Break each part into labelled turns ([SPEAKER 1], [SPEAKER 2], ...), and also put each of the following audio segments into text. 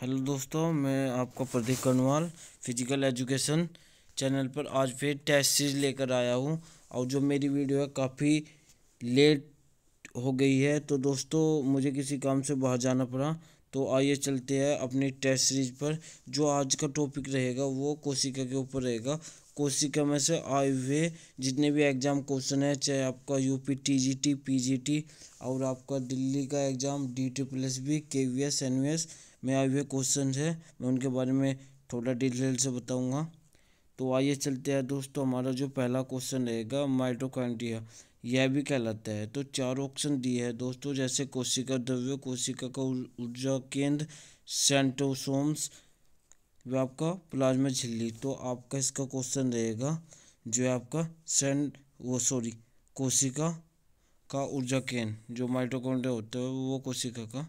[SPEAKER 1] Hello दोस्तों, मैं आपका प्रदीप कर्नवाल फिजिकल एजुकेशन चैनल पर आज फिर टेस्ट सीरीज लेकर आया हूँ। और जो मेरी वीडियो है काफ़ी लेट हो गई है, तो दोस्तों मुझे किसी काम से बाहर जाना पड़ा। तो आइए चलते हैं अपनी टेस्ट सीरीज पर। जो आज का टॉपिक रहेगा वो कोशिका के ऊपर रहेगा। कोशिका में से आए हुए जितने भी एग्ज़ाम क्वेश्चन है, चाहे आपका यूपी टीजीटी, पीजीटी और आपका दिल्ली का एग्ज़ाम DSSB, KVS, NVS में आए हुए क्वेश्चन है, मैं उनके बारे में थोड़ा डिटेल से बताऊंगा। तो आइए चलते हैं दोस्तों। हमारा जो पहला क्वेश्चन रहेगा माइटोकॉन्ड्रिया, यह भी कहलाता है। तो 4 ऑप्शन दिए हैं दोस्तों, जैसे कोशिका द्रव्य, कोशिका का ऊर्जा केंद्र, सेंट्रोसोम्स व आपका प्लाज्मा झिल्ली। तो आपका इसका क्वेश्चन रहेगा जो है आपका कोशिका का ऊर्जा केंद्र। जो माइटोकॉन्ड्रिया होता है वो कोशिका का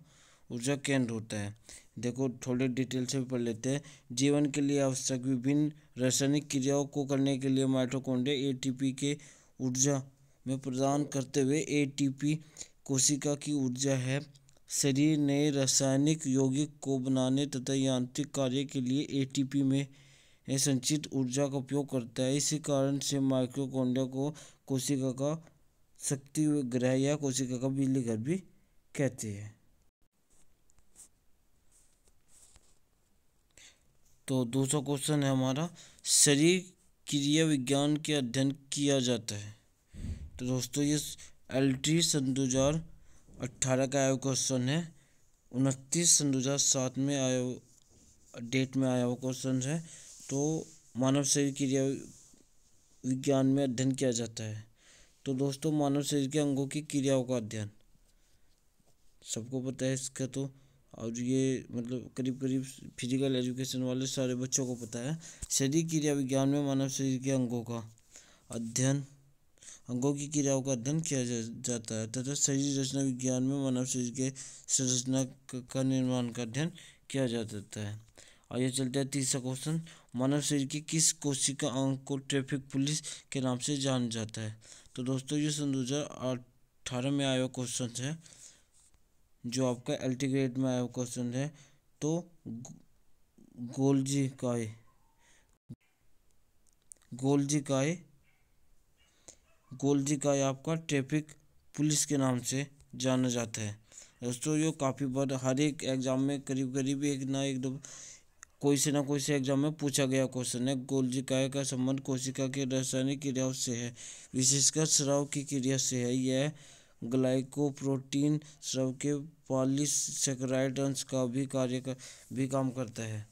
[SPEAKER 1] ऊर्जा केंद्र होता है। देखो थोड़े डिटेल से भी पढ़ लेते हैं। जीवन के लिए आवश्यक विभिन्न रासायनिक क्रियाओं को करने के लिए माइटोकॉन्ड्रिया ATP के ऊर्जा में प्रदान करते हुए ATP कोशिका की ऊर्जा है। शरीर नए रासायनिक यौगिक को बनाने तथा यांत्रिक कार्य के लिए ATP में संचित ऊर्जा का उपयोग करता है। इसी कारण से माइटोकॉन्ड्रिया को कोशिका का शक्ति ग्रह या कोशिका का बिजली घर भी कहते हैं। तो दूसरा क्वेश्चन है हमारा, शरीर क्रिया विज्ञान के अध्ययन किया जाता है। तो दोस्तों ये LT सन 2018 का आया क्वेश्चन है। 29 सन 2007 में आया डेट में आया हुआ क्वेश्चन है। तो मानव शरीर क्रिया विज्ञान में अध्ययन किया जाता है। तो दोस्तों मानव शरीर के अंगों की क्रियाओं का अध्ययन सबको पता है इसका। तो और ये मतलब करीब करीब फिजिकल एजुकेशन वाले सारे बच्चों को पता है। शरीर क्रिया विज्ञान में मानव शरीर के अंगों का अध्ययन, अंगों की क्रियाओं का अध्ययन किया जाता है तथा शरीर रचना विज्ञान में मानव शरीर के संरचना का निर्माण का अध्ययन किया जाता है। आइए चलते हैं तीसरा क्वेश्चन, मानव शरीर की किस कोशिका अंग को ट्रैफिक पुलिस के नाम से जाना जाता है। तो दोस्तों ये सन 2018 में आया क्वेश्चन है, जो आपका LT ग्रेड में आया क्वेश्चन है। तो गोल्जी काय आपका ट्रैफिक पुलिस के नाम से जाना जाता है। दोस्तों ये काफ़ी बार हर एक एग्जाम में करीब करीब एक ना एक दो कोई से एग्जाम में पूछा गया क्वेश्चन है। गोल्जी काय का संबंध कोशिका के रासायनिक क्रियाओं से है, विशेषकर स्राव की क्रिया से है। यह ग्लाइकोप्रोटीन स्राव के पॉलीसेकेराइड अंश का भी काम करता है,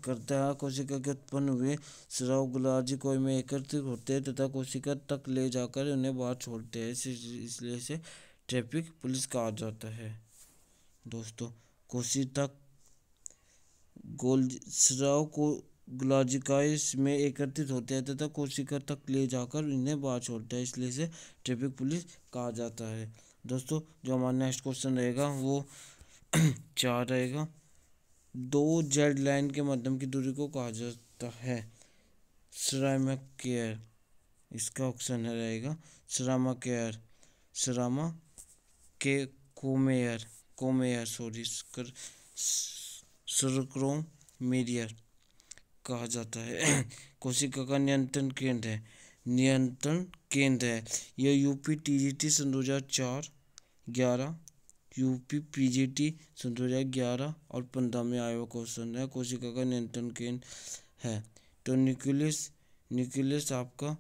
[SPEAKER 1] करता है। कोशिका के उत्पन्न हुए स्राव ग्लाजी कोई में एकत्रित होते हैं तथा कोशिका तक ले जाकर उन्हें बाहर छोड़ते हैं, इसलिए इसे ट्रैफिक पुलिस कहा जाता है। दोस्तों कोशिका स्राव को ग्लाजिकाई में एकत्रित होते हैं तथा कोशिका तक ले जाकर इन्हें बाहर छोड़ता है, इसलिए इसे ट्रैफिक पुलिस कहा जाता है। दोस्तों जो हमारा नेक्स्ट क्वेश्चन रहेगा वो 4 रहेगा। 2 जेड लाइन के मध्यम की दूरी को कहा जाता है श्रामाकेयर। इसका ऑप्शन है रहेगा श्रामाकेयर, श्रामा के कोमेयर सरक्रोमेरियर कहा जाता है। कोशिका का नियंत्रण केंद्र है। यह यूपी टीजीटी सन 2004-11, यूपी पीजीटी सन 2011 और 15 में आया क्वेश्चन है। कोशिका का नियंत्रण केंद्र है तो न्यूक्लियस आपका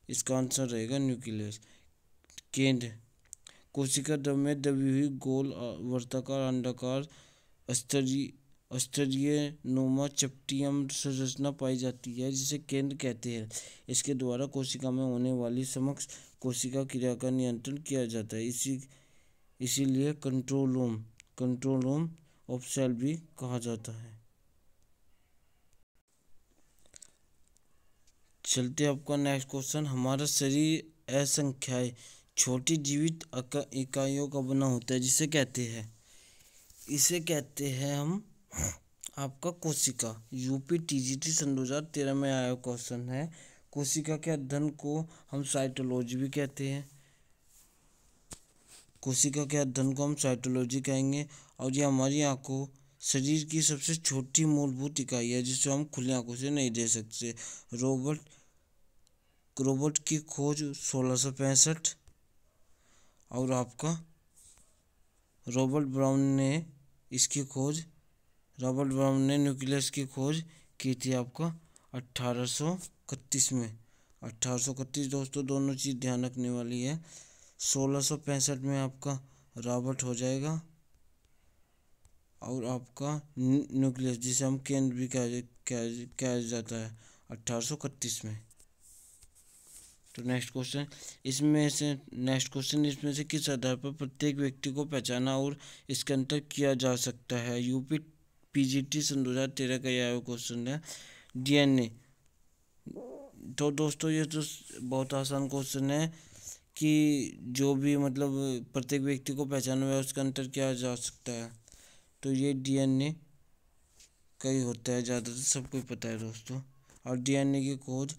[SPEAKER 1] इसका आंसर रहेगा न्यूक्लियस केंद्र। कोशिका द्रव में दबी हुई गोल वर्ताकार अंडाकार स्तरीय नुमा चपटियम संरचना पाई जाती है, जिसे केंद्र कहते हैं। इसके द्वारा कोशिका में होने वाली समग्र कोशिका क्रिया का नियंत्रण किया जाता है। इसीलिए कंट्रोल रूम ऑफ सेल भी कहा जाता है। चलते आपका नेक्स्ट क्वेश्चन, हमारा शरीर असंख्याय छोटी जीवित इकाइयों का बना होता है, इसे कहते हैं हम आपका कोशिका। यूपी टीजीटी सन 2013 में आया क्वेश्चन है। कोशिका के अध्ययन को हम साइटोलॉजी भी कहते हैं। कोशिका के अध्ययन को हम साइटोलॉजी कहेंगे। और ये हमारी आंखों शरीर की सबसे छोटी मूलभूत इकाई है जिसे हम खुली आंखों से नहीं देख सकते। रोबोट रोबोट की खोज 1665 और आपका रॉबर्ट ब्राउन ने इसकी खोज रॉबर्ट ब्राउन ने न्यूक्लियस की खोज की थी आपका 1831 में। 1831 दोस्तों, दोनों चीज़ ध्यान रखने वाली है। 1665 में आपका रॉबर्ट हो जाएगा और आपका न्यूक्लियस जिसे हम केंद्र भी कहा जाता है 1831 में। तो नेक्स्ट क्वेश्चन इसमें से किस आधार पर प्रत्येक व्यक्ति को पहचाना और इसके अंतर किया जा सकता है। यूपी पीजीटी सन 2013 का यह क्वेश्चन है। डीएनए। तो दोस्तों ये तो बहुत आसान क्वेश्चन है कि जो भी मतलब प्रत्येक व्यक्ति को पहचाना हुआ है उसका अंतर किया जा सकता है। तो ये डीएनए का ही होता है, ज़्यादातर सबको पता है दोस्तों। और डीएनए की खोज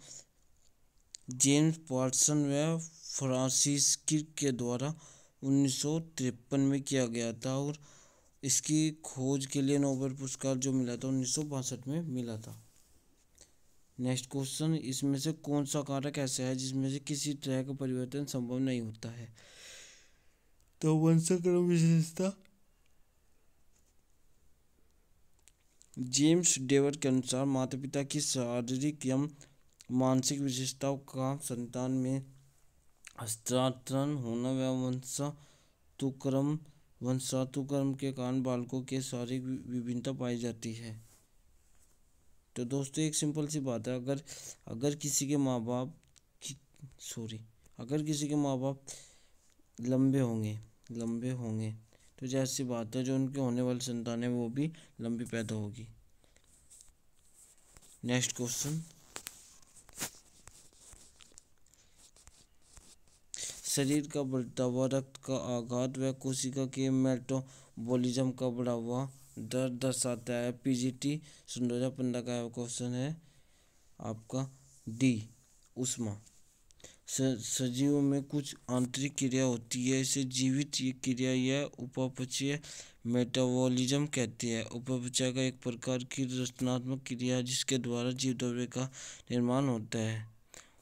[SPEAKER 1] जेम्स वाटसन व फ्रांसिस क्रिक के द्वारा 1953 में किया गया था और इसकी खोज के लिए नोबेल पुरस्कार जो मिला था 1962 में मिला था। नेक्स्ट क्वेश्चन, इसमें से कौन सा कारक ऐसा है जिसमें से किसी तरह का परिवर्तन संभव नहीं होता है। तो वंशानुक्रम विशेषता। जेम्स डेवर के अनुसार माता पिता की शारीरिक एवं मानसिक विशेषताओं का संतान में हस्तांतरण होना व वंशानुक्रम के कारण बालकों के शारीरिक विभिन्नता पाई जाती है। तो दोस्तों एक सिंपल सी बात है, अगर किसी के माँ बाप लंबे होंगे तो जैसी बात है जो उनके होने वाली संतान है वो भी लंबी पैदा होगी। नेक्स्ट क्वेश्चन, शरीर का बढ़ता हुआ रक्त का आघात व कोशिका के मेटाबॉलिज्म का बढ़ा हुआ दर दर्शाता है। पीजीटी सन 2015 का क्वेश्चन है आपका। डी ऊष्मा। सजीवों में कुछ आंतरिक क्रिया होती है, इसे जीवित क्रिया या उपापचय मेटाबॉलिज्म कहते हैं। उपापचय का एक प्रकार की रचनात्मक क्रिया है जिसके द्वारा जीव द्रव्य का निर्माण होता है,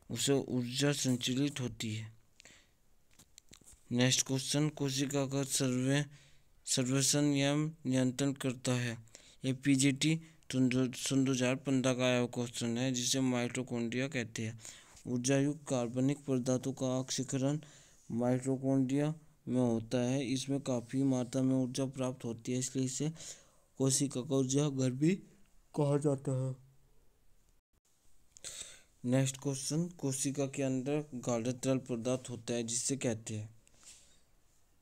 [SPEAKER 1] उसे ऊर्जा संचालित होती है। नेक्स्ट क्वेश्चन, कोशिका का सर्वेक्षण एवं नियंत्रण करता है। ये पीजीटी सन 2015 का आया क्वेश्चन है जिसे माइटोकॉन्ड्रिया कहते हैं। ऊर्जा युक्त कार्बनिक पदार्थों का ऑक्सीकरण माइटोकॉन्ड्रिया में होता है, इसमें काफ़ी मात्रा में ऊर्जा प्राप्त होती है, इसलिए इसे कोशिका का ऊर्जा घर भी कहा जाता है। नेक्स्ट क्वेश्चन, कोशिका के अंदर गाढ़ा तरल पदार्थ होता है जिससे कहते हैं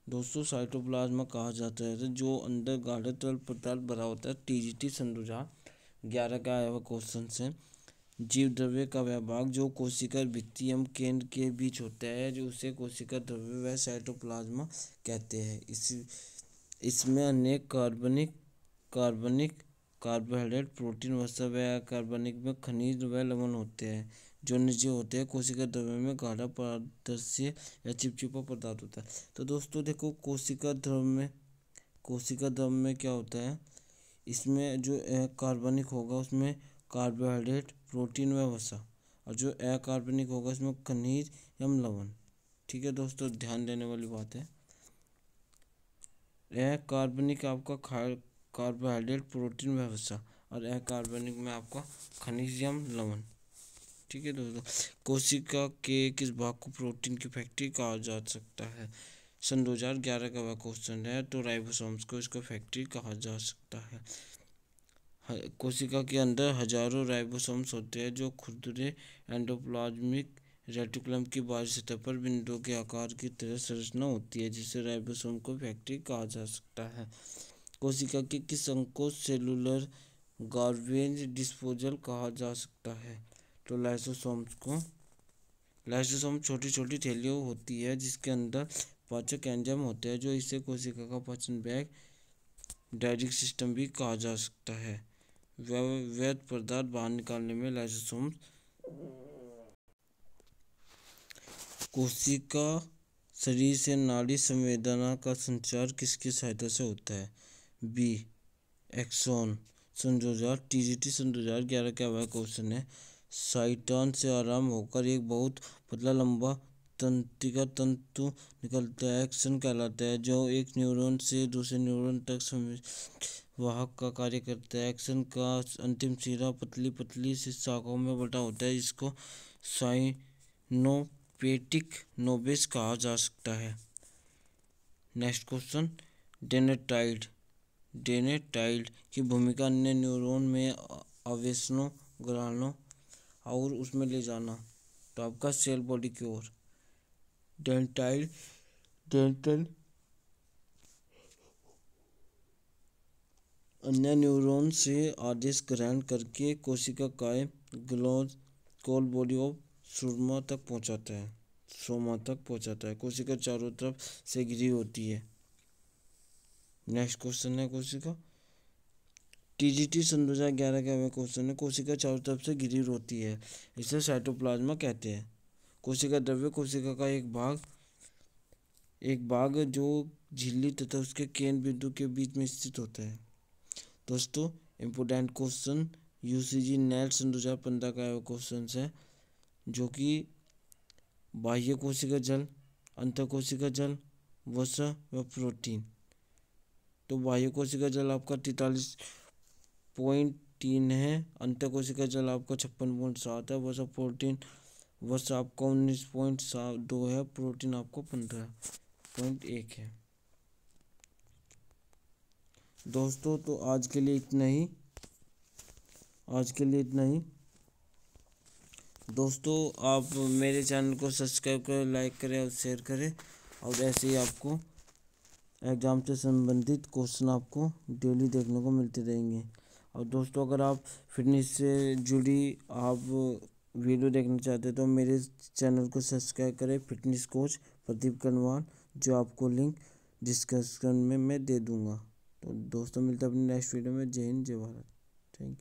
[SPEAKER 1] दोस्तों साइटोप्लाज्मा कहा जाता है। तो जो अंदर गाढ़ा तरल पदार्थ भरा होता है। टीजीटी सन 2011 का आया हुआ क्वेश्चन से जीव द्रव्य का विभाग जो कोशिका भित्ति एवं केंद्र के बीच होता है जो उसे कोशिका द्रव्य व साइटोप्लाज्मा कहते हैं। इसमें अनेक कार्बोहाइड्रेट प्रोटीन वसा व अकार्बनिक में खनिज व लवण होते हैं जो निजी होते हैं। कोशिका द्रव्य में गाढ़ा पारदर्शी या चिपचिपा पदार्थ होता है। तो दोस्तों देखो कोशिका द्रव्य में क्या होता है, इसमें जो कार्बनिक होगा उसमें कार्बोहाइड्रेट प्रोटीन व वसा, और जो अकार्बनिक होगा उसमें खनिज एवं लवण। ठीक है दोस्तों, ध्यान देने वाली बात है। अकार्बनिक आपका कार्बोहाइड्रेट प्रोटीन व वसा और अकार्बनिक में आपका खनिज एवं लवण। ठीक है दोस्तों, कोशिका के किस भाग को प्रोटीन की फैक्ट्री कहा जा सकता है। सन 2011 का वह क्वेश्चन है। तो राइबोसोम्स को इसको फैक्ट्री कहा जा सकता है। कोशिका के अंदर हजारों राइबोसोम्स होते हैं जो खुरदुरे एंडोप्लाज्मिक रेटिकुलम की बाहरी सतह पर बिंदुओं के आकार की तरह संरचना होती है जिसे राइबोसोम को फैक्ट्री कहा जा सकता है। कोशिका के किस अंग को सेलुलर गार्बेज डिस्पोजल कहा जा सकता है। तो लाइसोसोम छोटी छोटी थैलियाँ होती है जिसके अंदर पाचक एंजाइम होते हैं जो इसे कोशिका का पाचन बैग डाइजेस्टिव सिस्टम भी कहा जा सकता है। वैध पदार्थ बाहर निकालने में लाइसोसोम। कोशिका शरीर से नाड़ी संवेदना का संचार किसकी सहायता से होता है। बी एक्सॉन सन 2000, टीजीटी सन 2011 का वह क्वेश्चन है। साइटॉन से आराम होकर एक बहुत पतला लंबा तंत्रिका तंतु निकलता है, एक्सन कहलाता है, जो एक न्यूरॉन से दूसरे न्यूरॉन तक वाहक का कार्य करता है। एक्सन का अंतिम सिरा पतली पतली सी शाखाओं में बटा होता है, जिसको साइनोपेटिक नोबेस कहा जा सकता है। नेक्स्ट क्वेश्चन, डेनेटाइड डेनेटाइड की भूमिका अन्य न्यूरॉन में आवेशों ग्रहणों और उसमें ले जाना। तो आपका सेल बॉडी की ओर डेनेटाइड डेंटल अन्य न्यूरॉन से आदेश ग्रहण करके कोशिका काय ग्लोज कोल बॉडी ऑफ सोमा तक पहुंचाता है। कोशिका चारों तरफ से घिरी होती है। नेक्स्ट क्वेश्चन है कोशिका टीजीटी सन 2011 का वह क्वेश्चन है। कोशिका चारों तरफ से घिरी होती है, इसे साइटोप्लाज्मा कहते हैं। कोशिका द्रव्य कोशिका का एक भाग जो झिल्ली तथा उसके केंद्र बिंदु के बीच में स्थित होता है। दोस्तों इम्पोर्टेंट क्वेश्चन यूसीजी नेट सन 2015 का वह क्वेश्चन है, जो कि बाह्य कोशिका जल, अंतःकोशिका जल, वसा व प्रोटीन। तो बाह्य कोशिका जल आपका 43.3 है, अंतःकोशिका जल आपका 56.7 है, वसा आपका 19.2 है, प्रोटीन आपको 15.1 है। दोस्तों तो आज के लिए इतना ही। दोस्तों आप मेरे चैनल को सब्सक्राइब करें, लाइक करें और शेयर करें, और ऐसे ही आपको एग्ज़ाम से संबंधित क्वेश्चन आपको डेली देखने को मिलते रहेंगे। और दोस्तों अगर आप फिटनेस से जुड़ी आप वीडियो देखना चाहते हैं तो मेरे चैनल को सब्सक्राइब करें, फिटनेस कोच प्रदीप कनवाल, जो आपको लिंक डिस्क्रिप्शन में मैं दे दूँगा। तो दोस्तों मिलते हैं अपने नेक्स्ट वीडियो में। जय हिंद, जय भारत।